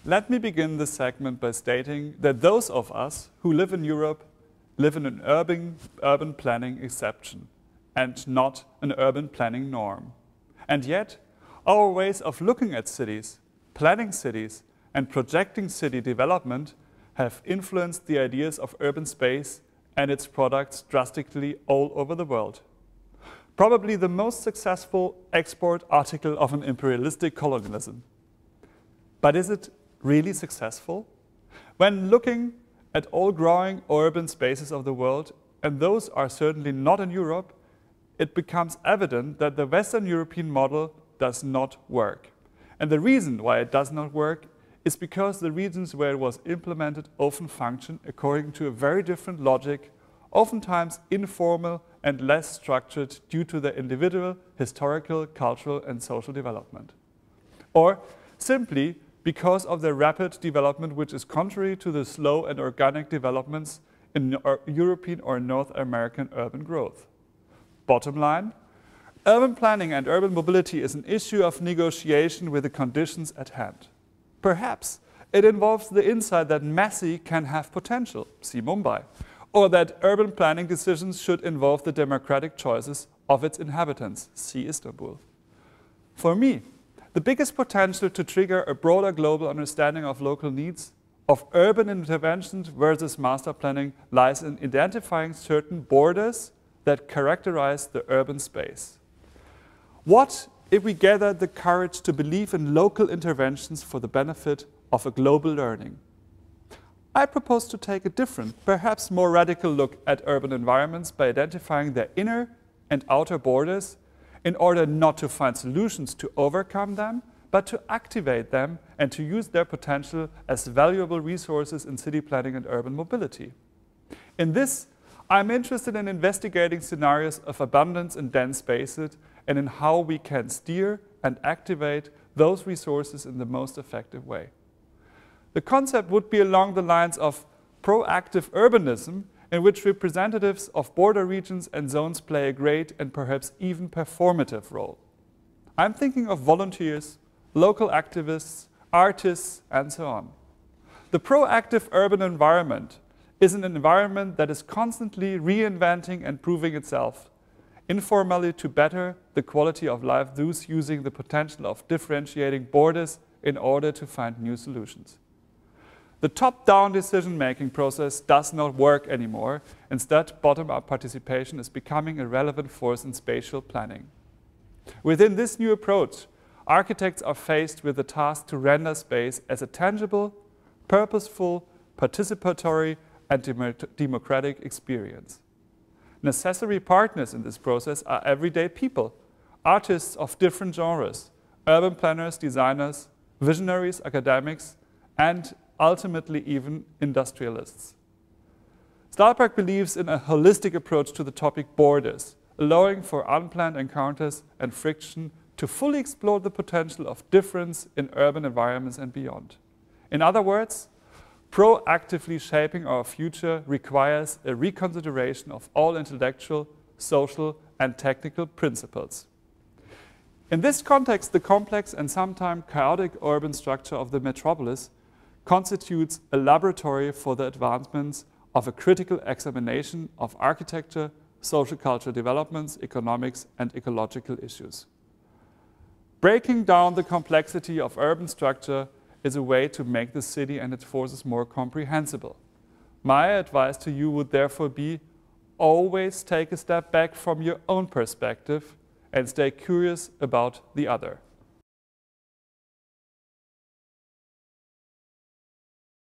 Let me begin this segment by stating that those of us who live in Europe live in an urban planning exception and not an urban planning norm. And yet, our ways of looking at cities, planning cities, and projecting city development have influenced the ideas of urban space and its products drastically all over the world. Probably the most successful export article of an imperialistic colonialism. But is it really successful? When looking at all growing urban spaces of the world, and those are certainly not in Europe, it becomes evident that the Western European model does not work. And the reason why it does not work is because the regions where it was implemented often function according to a very different logic, oftentimes informal and less structured due to their individual, historical, cultural, and social development. Or simply because of their rapid development, which is contrary to the slow and organic developments in European or North American urban growth. Bottom line, urban planning and urban mobility is an issue of negotiation with the conditions at hand. Perhaps it involves the insight that Messi can have potential, see Mumbai, or that urban planning decisions should involve the democratic choices of its inhabitants, see Istanbul. For me, the biggest potential to trigger a broader global understanding of local needs, of urban interventions versus master planning, lies in identifying certain borders that characterize the urban space. What if we gathered the courage to believe in local interventions for the benefit of a global learning? I propose to take a different, perhaps more radical look at urban environments by identifying their inner and outer borders in order not to find solutions to overcome them, but to activate them and to use their potential as valuable resources in city planning and urban mobility. In this, I'm interested in investigating scenarios of abundance in dense spaces and in how we can steer and activate those resources in the most effective way. The concept would be along the lines of proactive urbanism, in which representatives of border regions and zones play a great and perhaps even performative role. I'm thinking of volunteers, local activists, artists, and so on. The proactive urban environment is an environment that is constantly reinventing and proving itself, informally to better the quality of life, thus using the potential of differentiating borders in order to find new solutions. The top-down decision-making process does not work anymore. Instead, bottom-up participation is becoming a relevant force in spatial planning. Within this new approach, architects are faced with the task to render space as a tangible, purposeful, participatory, and democratic experience. Necessary partners in this process are everyday people, artists of different genres, urban planners, designers, visionaries, academics, and ultimately even industrialists. Stahlberg believes in a holistic approach to the topic borders, allowing for unplanned encounters and friction to fully explore the potential of difference in urban environments and beyond. In other words, proactively shaping our future requires a reconsideration of all intellectual, social, and technical principles. In this context, the complex and sometimes chaotic urban structure of the metropolis constitutes a laboratory for the advancements of a critical examination of architecture, social cultural developments, economics, and ecological issues. Breaking down the complexity of urban structure is a way to make the city and its forces more comprehensible. My advice to you would therefore be, always take a step back from your own perspective and stay curious about the other.